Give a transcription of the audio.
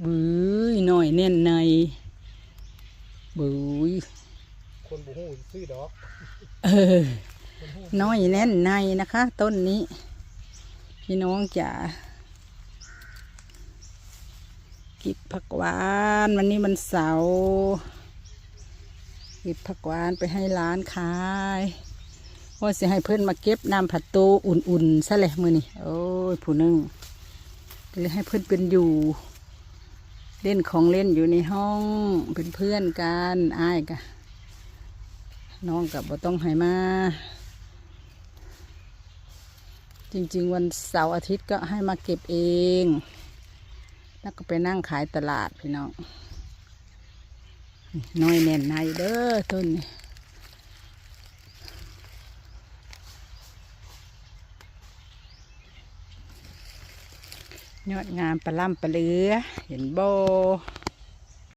บื้อหน่อยแน่นในบื้อคนบุหูซื้อดอกเออน้อยแน่นในนะคะ ต้นนี้พี่น้องจ๋ากิบผักหวานวันนี้มันเสาร์กิบผักหวานไปให้ร้านขายว่าจะให้เพื่อนมาเก็บน้ำผัดโตอุ่นๆซะเลยมือนี่โอ้ยผู้นึงเลยให้เพื่อนเป็นอยู่เล่นของเล่นอยู่ในห้องเป็นเพื่อนกันอ้ายกะน้องกับบ่ต้องให้มาจริงๆวันเสาร์อาทิตย์ก็ให้มาเก็บเองแล้วก็ไปนั่งขายตลาดพี่น้องน้อยแน่นในเด้อต้นนี้ยอดงามปลาล่ำปลาเลือเห็นโบ